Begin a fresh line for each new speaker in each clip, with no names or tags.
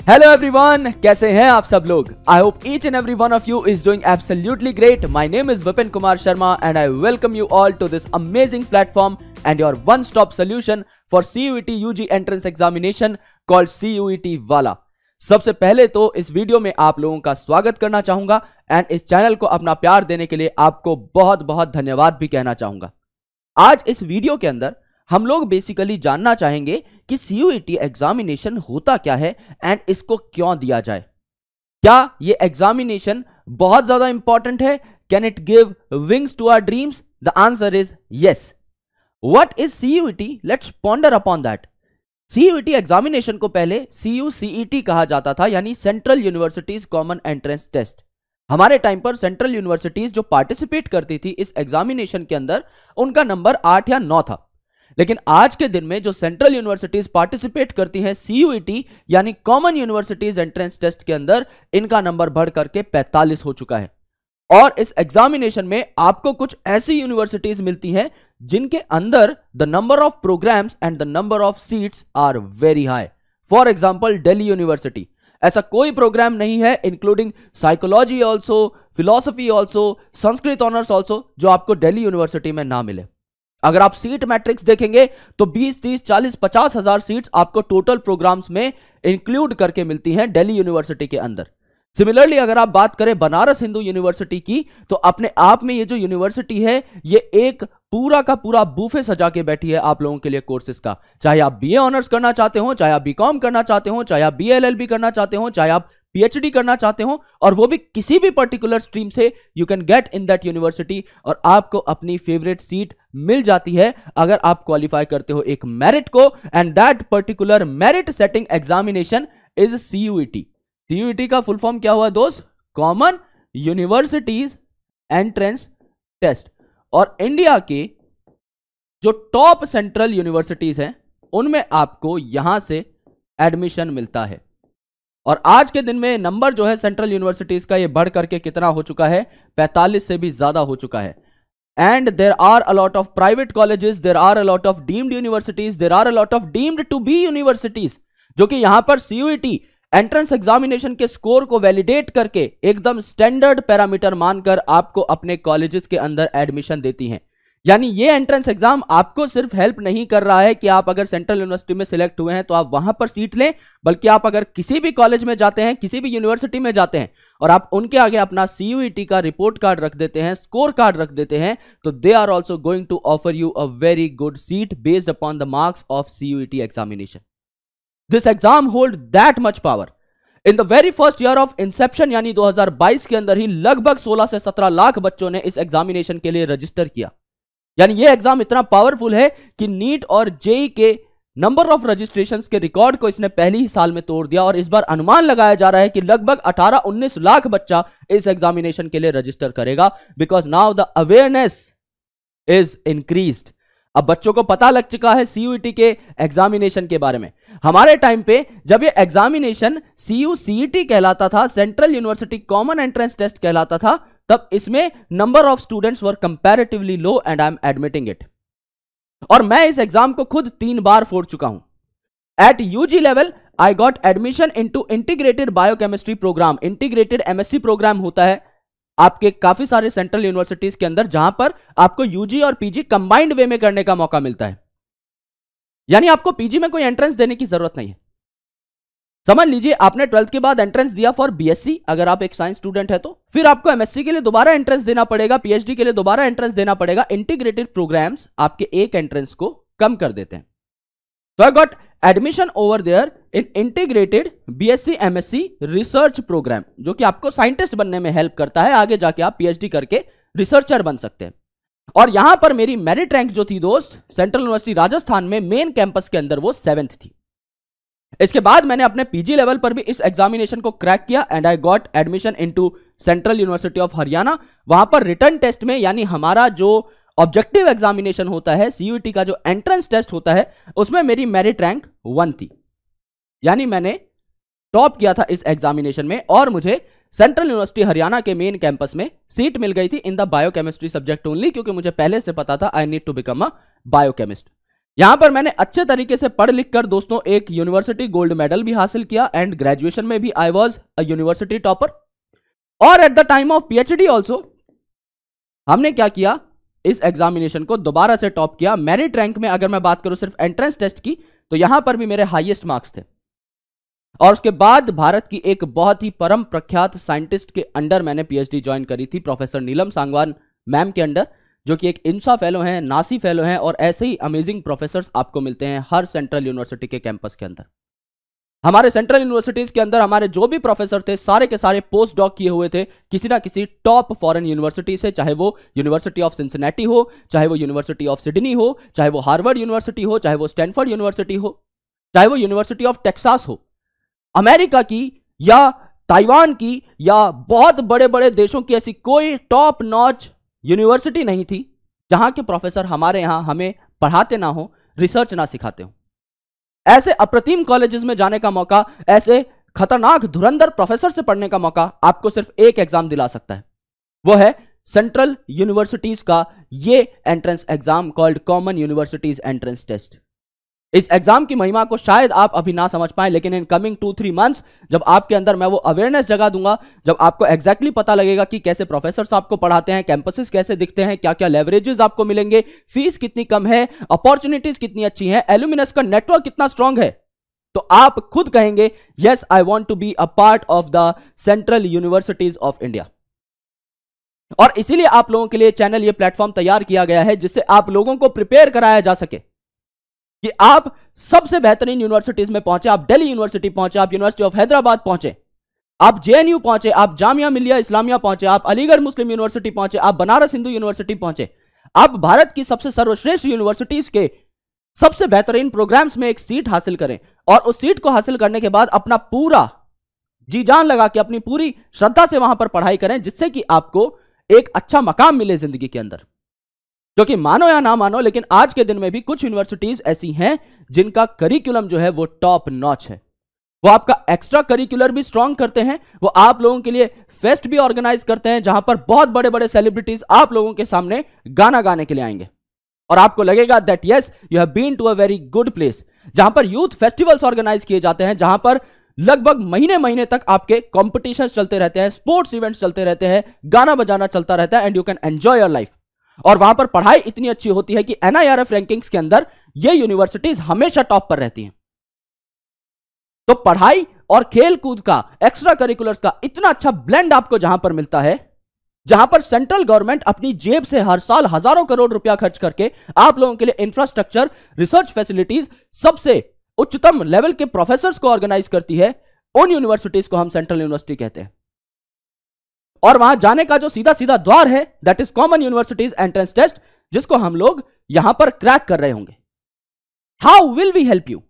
Hello everyone, कैसे हैं आप सब लोग। I hope each and every one of you is doing absolutely great. My name is Vipin Kumar Sharma and I welcome you all to this amazing platform and your one stop solution for CUET UG entrance examination called CUET वाला। सबसे पहले तो इस video में आप लोगों का स्वागत करना चाहूंगा एंड इस चैनल को अपना प्यार देने के लिए आपको बहुत बहुत धन्यवाद भी कहना चाहूंगा। आज इस वीडियो के अंदर हम लोग बेसिकली जानना चाहेंगे कि CUET एग्जामिनेशन होता क्या है एंड इसको क्यों दिया जाए। क्या ये एग्जामिनेशन बहुत ज्यादा इंपॉर्टेंट है? Can it give wings to our dreams? The answer is yes. What is CUET? Let's ponder upon that. CUET examination को पहले CUCET कहा जाता था, यानी central universities common entrance test. हमारे टाइम पर सेंट्रल यूनिवर्सिटीज जो पार्टिसिपेट करती थी इस एग्जामिनेशन के अंदर, उनका नंबर 8 या 9 था। लेकिन आज के दिन में जो सेंट्रल यूनिवर्सिटीज पार्टिसिपेट करती हैं CUET यानी कॉमन यूनिवर्सिटीज एंट्रेंस टेस्ट के अंदर, इनका नंबर बढ़ करके 45 हो चुका है। और इस एग्जामिनेशन में आपको कुछ ऐसी यूनिवर्सिटीज मिलती हैं जिनके अंदर the number of programmes and the number of seats are very high. For example Delhi university, ऐसा कोई प्रोग्राम नहीं है including psychology also, philosophy also, Sanskrit honours also, जो आपको दिल्ली यूनिवर्सिटी में ना मिले। अगर आप सीट मैट्रिक्स देखेंगे तो 20, 30, 40, 50 हजार सीट्स आपको टोटल प्रोग्राम्स में इंक्लूड करके मिलती हैं दिल्ली यूनिवर्सिटी के अंदर। सिमिलरली अगर आप बात करें बनारस हिंदू यूनिवर्सिटी की, तो अपने आप में ये जो यूनिवर्सिटी है ये एक पूरा का पूरा बूफे सजा के बैठी है आप लोगों के लिए कोर्सेज का। चाहे आप BA ऑनर्स करना चाहते हो, चाहे आप BCom करना चाहते हो, चाहे आप BA LLB करना चाहते हो, चाहे आप PhD करना चाहते हो, और वो भी किसी भी पर्टिकुलर स्ट्रीम से, you can get in that university और आपको अपनी फेवरेट सीट मिल जाती है अगर आप क्वालिफाई करते हो एक मेरिट को। And that particular merit setting examination is CUET। CUET का फुल फॉर्म क्या हुआ दोस्त? Common universities entrance test. और इंडिया के जो टॉप सेंट्रल यूनिवर्सिटीज हैं उनमें आपको यहां से एडमिशन मिलता है। और आज के दिन में नंबर जो है सेंट्रल यूनिवर्सिटीज का ये बढ़ करके कितना हो चुका है? 45 से भी ज्यादा हो चुका है। And there are a lot of private colleges, there are a lot of deemed universities, there are a lot of deemed to be universities, जो कि यहां पर CUET एंट्रेंस एग्जामिनेशन के स्कोर को वैलिडेट करके एकदम स्टैंडर्ड पैरामीटर मानकर आपको अपने कॉलेजेस के अंदर एडमिशन देती हैं। यानी ये एंट्रेंस एग्जाम आपको सिर्फ हेल्प नहीं कर रहा है कि आप अगर सेंट्रल यूनिवर्सिटी में सिलेक्ट हुए हैं तो आप वहां पर सीट लें, बल्कि आप अगर किसी भी कॉलेज में जाते हैं, किसी भी यूनिवर्सिटी में जाते हैं और आप उनके आगे अपना CUET का रिपोर्ट कार्ड रख देते हैं, स्कोर कार्ड रख देते हैं, तो they are also going to offer you a very good seat based upon the marks of CUET examination. This exam hold that much power. In the very first year of inception यानी 2022 के अंदर ही लगभग 16 से 17 लाख बच्चों ने इस examination के लिए रजिस्टर किया। यानी ये एग्जाम इतना पावरफुल है कि नीट और JEE के नंबर ऑफ रजिस्ट्रेशंस के रिकॉर्ड को इसने पहले ही साल में तोड़ दिया। और इस बार अनुमान लगाया जा रहा है कि लगभग 18-19 लाख बच्चा इस एग्जामिनेशन के लिए रजिस्टर करेगा, because now the awareness is increased. अब बच्चों को पता लग चुका है CUET के एग्जामिनेशन के बारे में। हमारे टाइम पे जब ये एग्जामिनेशन CUCET कहलाता था, central university common entrance test कहलाता था, तब इसमें number of students were comparatively low and I am admitting it. और मैं इस एग्जाम को खुद 3 बार फोड़ चुका हूं। At UG level I got admission into integrated biochemistry program. Integrated MSc program होता है आपके काफी सारे सेंट्रल यूनिवर्सिटीज के अंदर, जहां पर आपको UG और PG कंबाइंड वे में करने का मौका मिलता है। यानी आपको PG में कोई एंट्रेंस देने की जरूरत नहीं है। समझ लीजिए आपने 12th के बाद एंट्रेंस दिया फॉर BSc, अगर आप एक साइंस स्टूडेंट है तो फिर आपको MSc के लिए दोबारा एंट्रेंस देना पड़ेगा, PhD के लिए दोबारा एंट्रेंस देना पड़ेगा। इंटीग्रेटेड प्रोग्राम्स आपके एक एंट्रेंस को कम कर देते हैं। तो I got admission over there in integrated BSc MSc research program, जो कि आपको साइंटिस्ट बनने में हेल्प करता है। आगे जाके आप PhD करके रिसर्चर बन सकते हैं। और यहां पर मेरी मेरिट रैंक जो थी दोस्त, सेंट्रल यूनिवर्सिटी राजस्थान में मेन कैंपस के अंदर, वो 7th थी। इसके बाद मैंने अपने PG लेवल पर भी इस एग्जामिनेशन को क्रैक किया and I got admission into central university of Haryana. वहां पर रिटर्न टेस्ट में, यानी हमारा जो ऑब्जेक्टिव एग्जामिनेशन होता है, CUET का जो एंट्रेंस टेस्ट होता है, उसमें मेरी मेरिट रैंक 1 थी। यानी मैंने टॉप किया था इस एग्जामिनेशन में और मुझे सेंट्रल यूनिवर्सिटी हरियाणा के मेन कैंपस में सीट मिल गई थी in the biochemistry subject only, क्योंकि मुझे पहले से पता था I need to become a biochemist. यहां पर मैंने अच्छे तरीके से पढ़ लिख कर दोस्तों एक यूनिवर्सिटी गोल्ड मेडल भी हासिल किया एंड ग्रेजुएशन में भी I was a university topper. और at the time of PhD also हमने क्या किया, इस एग्जामिनेशन को दोबारा से टॉप किया। मेरिट रैंक में अगर मैं बात करूं सिर्फ एंट्रेंस टेस्ट की, तो यहां पर भी मेरे हाईएस्ट मार्क्स थे। और उसके बाद भारत की एक बहुत ही परम प्रख्यात साइंटिस्ट के अंडर मैंने पीएचडी ज्वाइन करी थी, प्रोफेसर नीलम सांगवान मैम के अंडर, जो कि एक इंसा फेलो हैं, नासी फेलो हैं, और ऐसे ही अमेजिंग प्रोफेसर्स आपको मिलते हैं हर सेंट्रल यूनिवर्सिटी के कैंपस के अंदर। हमारे सेंट्रल यूनिवर्सिटीज के अंदर हमारे जो भी प्रोफेसर थे सारे के सारे पोस्ट डॉक किए हुए थे किसी ना किसी टॉप फॉरेन यूनिवर्सिटी से, चाहे वो यूनिवर्सिटी ऑफ सिंसिनेटी हो, चाहे वो यूनिवर्सिटी ऑफ सिडनी हो, चाहे वो हार्वर्ड यूनिवर्सिटी हो, चाहे वो स्टैनफोर्ड यूनिवर्सिटी हो, चाहे वो यूनिवर्सिटी ऑफ टेक्सास हो, अमेरिका की या ताइवान की या बहुत बड़े बड़े देशों की ऐसी कोई टॉप नॉच यूनिवर्सिटी नहीं थी जहां के प्रोफेसर हमारे यहां हमें पढ़ाते ना हो, रिसर्च ना सिखाते हो। ऐसे अप्रतिम कॉलेजेस में जाने का मौका, ऐसे खतरनाक धुरंधर प्रोफेसर से पढ़ने का मौका आपको सिर्फ एक एग्जाम दिला सकता है, वो है सेंट्रल यूनिवर्सिटीज का ये entrance exam called common universities entrance test. इस एग्जाम की महिमा को शायद आप अभी ना समझ पाए, लेकिन इन कमिंग 2-3 मंथ्स जब आपके अंदर मैं वो अवेयरनेस जगा दूंगा, जब आपको एग्जैक्टली पता लगेगा कि कैसे प्रोफेसर्स आपको पढ़ाते हैं, कैंपसेस कैसे दिखते हैं, क्या क्या लेवरेजेस आपको मिलेंगे, फीस कितनी कम है, अपॉर्चुनिटीज कितनी अच्छी हैं, एल्यूमिनस का नेटवर्क कितना स्ट्रांग है, तो आप खुद कहेंगे yes I want to be a part of the central universities of India. और इसीलिए आप लोगों के लिए चैनल, ये प्लेटफॉर्म तैयार किया गया है जिससे आप लोगों को प्रिपेयर कराया जा सके कि आप सबसे बेहतरीन यूनिवर्सिटीज में पहुंचे। आप दिल्ली यूनिवर्सिटी पहुंचे, आप यूनिवर्सिटी ऑफ हैदराबाद पहुंचे, आप जेएनयू पहुंचे, आप जामिया मिलिया इस्लामिया पहुंचे, आप अलीगढ़ मुस्लिम यूनिवर्सिटी पहुंचे, आप बनारस हिंदू यूनिवर्सिटी पहुंचे, आप भारत की सबसे सर्वश्रेष्ठ यूनिवर्सिटीज के सबसे बेहतरीन प्रोग्राम्स में एक सीट हासिल करें और उस सीट को हासिल करने के बाद अपना पूरा जी जान लगा के, अपनी पूरी श्रद्धा से वहां पर पढ़ाई करें, जिससे कि आपको एक अच्छा मकाम मिले जिंदगी के अंदर। क्योंकि मानो या ना मानो, लेकिन आज के दिन में भी कुछ यूनिवर्सिटीज ऐसी हैं जिनका करिकुलम जो है वो टॉप नॉच है। वो आपका एक्स्ट्रा करिकुलर भी स्ट्रांग करते हैं, वो आप लोगों के लिए फेस्ट भी ऑर्गेनाइज करते हैं जहां पर बहुत बड़े बड़े सेलिब्रिटीज आप लोगों के सामने गाना गाने के लिए आएंगे और आपको लगेगा that yes you have been to a very good place. जहां पर यूथ फेस्टिवल्स ऑर्गेनाइज किए जाते हैं, जहां पर लगभग महीने महीने तक आपके कॉम्पिटिशन चलते रहते हैं, स्पोर्ट्स इवेंट्स चलते रहते हैं, गाना बजाना चलता रहता है, and you can enjoy your life. और वहां पर पढ़ाई इतनी अच्छी होती है कि एनआईआरएफ रैंकिंग्स के अंदर ये यूनिवर्सिटीज हमेशा टॉप पर रहती हैं। तो पढ़ाई और खेल कूद का, एक्स्ट्रा करिकुलर्स का इतना अच्छा ब्लेंड आपको जहां पर मिलता है, जहां पर सेंट्रल गवर्नमेंट अपनी जेब से हर साल हजारों करोड़ रुपया खर्च करके आप लोगों के लिए इंफ्रास्ट्रक्चर, रिसर्च फैसिलिटीज, सबसे उच्चतम लेवल के प्रोफेसर्स को ऑर्गेनाइज करती है, उन यूनिवर्सिटीज को हम सेंट्रल यूनिवर्सिटी कहते हैं। और वहां जाने का जो सीधा सीधा द्वार है that is common universities entrance test, जिसको हम लोग यहां पर क्रैक कर रहे होंगे। How will we help you?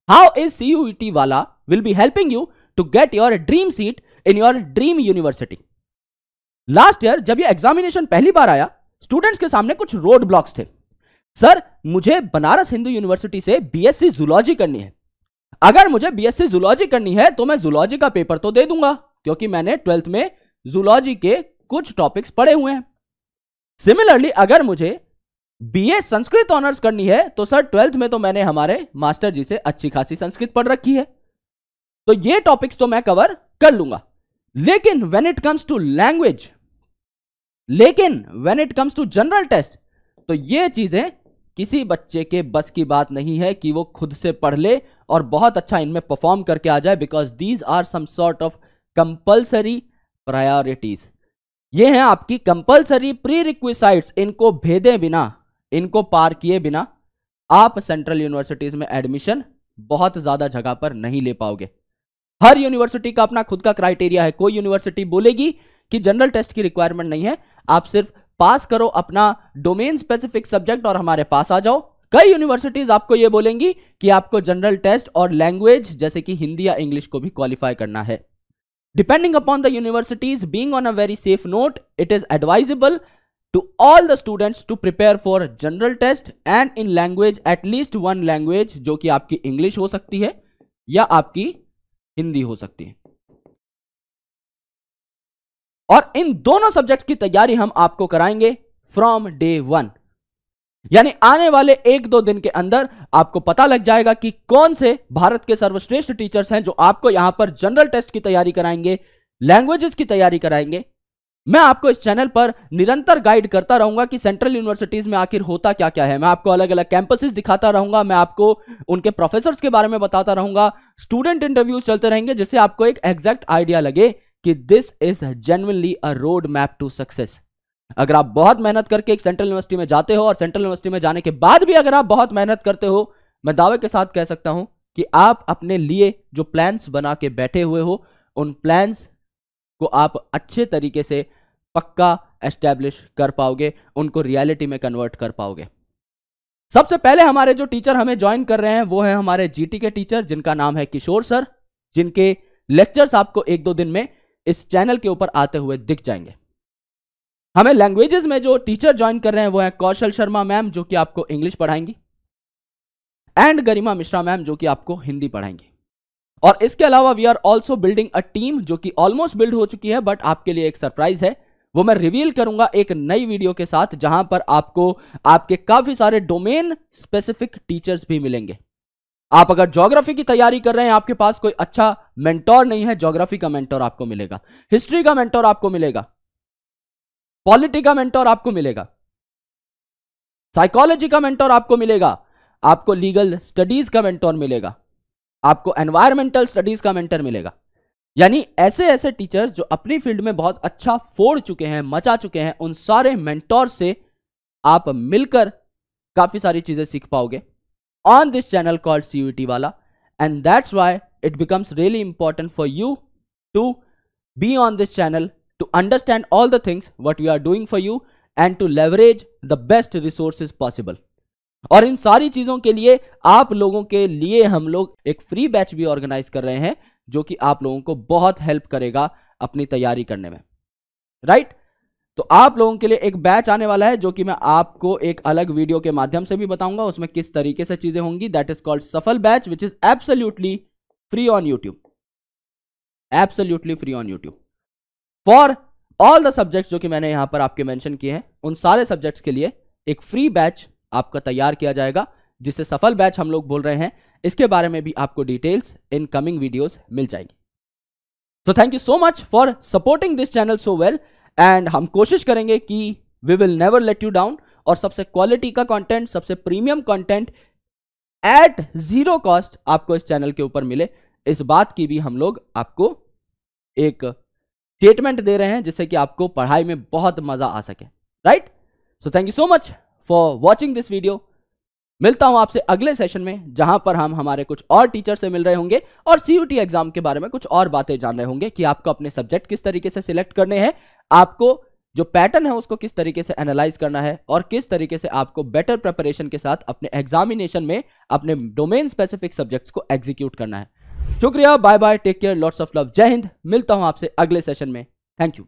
How is CUET वाला will be helping you to get your dream seat in your dream university? Last year जब ये एग्जामिनेशन पहली बार आया, स्टूडेंट्स के सामने कुछ रोड ब्लॉक्स थे। सर, मुझे बनारस हिंदू यूनिवर्सिटी से BSc जूलॉजी करनी है। अगर मुझे BSc जूलॉजी करनी है तो मैं जूलॉजी का पेपर तो दे दूंगा, क्योंकि मैंने 12th में जूलॉजी के कुछ टॉपिक्स पढ़े हुए हैं। सिमिलरली अगर मुझे BA संस्कृत ऑनर्स करनी है तो सर 12th में तो मैंने हमारे मास्टर जी से अच्छी खासी संस्कृत पढ़ रखी है, तो ये टॉपिक्स तो मैं कवर कर लूंगा। लेकिन when it comes to language, लेकिन when it comes to general test, तो ये चीजें किसी बच्चे के बस की बात नहीं है कि वो खुद से पढ़ ले और बहुत अच्छा इनमें परफॉर्म करके आ जाए, because these are some sort of compulsory priorities. ये हैं आपकी कंपल्सरी प्री रिक्विसाइट्स। इनको भेदे बिना, इनको पार किए बिना आप सेंट्रल यूनिवर्सिटीज में एडमिशन बहुत ज्यादा जगह पर नहीं ले पाओगे। हर यूनिवर्सिटी का अपना खुद का क्राइटेरिया है। कोई यूनिवर्सिटी बोलेगी कि जनरल टेस्ट की रिक्वायरमेंट नहीं है, आप सिर्फ पास करो अपना डोमेन स्पेसिफिक सब्जेक्ट और हमारे पास आ जाओ। कई यूनिवर्सिटीज आपको यह बोलेंगी कि आपको जनरल टेस्ट और लैंग्वेज जैसे कि हिंदी या इंग्लिश को भी क्वालिफाई करना है। Depending upon the universities, being on a very safe note, it is advisable to all the students to prepare for general test and in language at least one language, जो कि आपकी English हो सकती है या आपकी हिंदी हो सकती है। और इन दोनों सब्जेक्ट्स की तैयारी हम आपको कराएंगे फ्रॉम डे 1। यानी आने वाले 1-2 दिन के अंदर आपको पता लग जाएगा कि कौन से भारत के सर्वश्रेष्ठ टीचर्स हैं जो आपको यहां पर जनरल टेस्ट की तैयारी कराएंगे, लैंग्वेजेस की तैयारी कराएंगे। मैं आपको इस चैनल पर निरंतर गाइड करता रहूंगा कि सेंट्रल यूनिवर्सिटीज में आखिर होता क्या क्या है। मैं आपको अलग अलग कैंपसेस दिखाता रहूंगा, मैं आपको उनके प्रोफेसर्स के बारे में बताता रहूंगा, स्टूडेंट इंटरव्यूज चलते रहेंगे, जिससे आपको एक एग्जैक्ट आइडिया लगे कि this is genuinely a road map to success. अगर आप बहुत मेहनत करके एक सेंट्रल यूनिवर्सिटी में जाते हो और सेंट्रल यूनिवर्सिटी में जाने के बाद भी अगर आप बहुत मेहनत करते हो, मैं दावे के साथ कह सकता हूं कि आप अपने लिए जो प्लान्स बना के बैठे हुए हो, उन प्लान्स को आप अच्छे तरीके से पक्का एस्टैब्लिश कर पाओगे, उनको रियलिटी में कन्वर्ट कर पाओगे। सबसे पहले हमारे जो टीचर हमें ज्वाइन कर रहे हैं वो है हमारे जीटी के टीचर, जिनका नाम है किशोर सर, जिनके लेक्चर्स आपको 1-2 दिन में इस चैनल के ऊपर आते हुए दिख जाएंगे। हमें लैंग्वेजेस में जो टीचर ज्वाइन कर रहे हैं वो है कौशल शर्मा मैम, जो कि आपको इंग्लिश पढ़ाएंगी, एंड गरिमा मिश्रा मैम, जो कि आपको हिंदी पढ़ाएंगी। और इसके अलावा we are also building a team, जो कि ऑलमोस्ट बिल्ड हो चुकी है, बट आपके लिए एक सरप्राइज है, वो मैं रिवील करूंगा एक नई वीडियो के साथ, जहां पर आपको आपके काफी सारे डोमेन स्पेसिफिक टीचर्स भी मिलेंगे। आप अगर ज्योग्राफी की तैयारी कर रहे हैं, आपके पास कोई अच्छा मेंटोर नहीं है, ज्योग्राफी का मेंटोर आपको मिलेगा, हिस्ट्री का मेंटोर आपको मिलेगा, पॉलिटी का मेंटोर आपको मिलेगा, साइकोलॉजी का मेंटोर आपको मिलेगा, आपको लीगल स्टडीज का मेंटोर मिलेगा, आपको एनवायरमेंटल स्टडीज का मेंटर मिलेगा। यानी ऐसे ऐसे टीचर्स जो अपनी फील्ड में बहुत अच्छा फोड़ चुके हैं, मचा चुके हैं, उन सारे मेंटोर से आप मिलकर काफी सारी चीजें सीख पाओगे on this channel called CUET वाला। And that's why it becomes really important for you to be on this channel, to understand all the things what we are doing for you and to leverage the best resources possible। और इन सारी चीजों के लिए आप लोगों के लिए हम लोग एक फ्री बैच भी ऑर्गेनाइज कर रहे हैं, जो कि आप लोगों को बहुत हेल्प करेगा अपनी तैयारी करने में, राइट। तो आप लोगों के लिए एक बैच आने वाला है, जो कि मैं आपको एक अलग वीडियो के माध्यम से भी बताऊंगा, उसमें किस तरीके से चीजें होंगी। दैट इज कॉल्ड सफल batch, which is absolutely free on YouTube, absolutely free on YouTube for all the subjects जो कि मैंने यहां पर आपके मेंशन किए हैं। उन सारे सब्जेक्ट्स के लिए एक फ्री बैच आपका तैयार किया जाएगा, जिसे सफल बैच हम लोग बोल रहे हैं। इसके बारे में भी आपको डिटेल्स इन कमिंग वीडियोस मिल जाएगी। So thank you so much for supporting this channel so well, and हम कोशिश करेंगे कि we will never let you down, और सबसे क्वालिटी का कंटेंट, सबसे प्रीमियम कंटेंट एट 0 कॉस्ट आपको इस चैनल के ऊपर मिले। इस बात की भी हम लोग आपको एक स्टेटमेंट दे रहे हैं, जिससे कि आपको पढ़ाई में बहुत मजा आ सके, right. So thank you so much for watching this video. मिलता हूं आपसे अगले सेशन में, जहां पर हम हमारे कुछ और टीचर से मिल रहे होंगे और CUET एग्जाम के बारे में कुछ और बातें जान रहे होंगे कि आपको अपने सब्जेक्ट किस तरीके से सिलेक्ट करने हैं, आपको जो पैटर्न है उसको किस तरीके से एनालाइज करना है, और किस तरीके से आपको बेटर प्रिपरेशन के साथ अपने एग्जामिनेशन में अपने डोमेन स्पेसिफिक सब्जेक्ट्स को एग्जीक्यूट करना है। शुक्रिया, bye bye, take care, lots of love, Jai Hind. मिलता हूं आपसे अगले सेशन में, थैंक यू।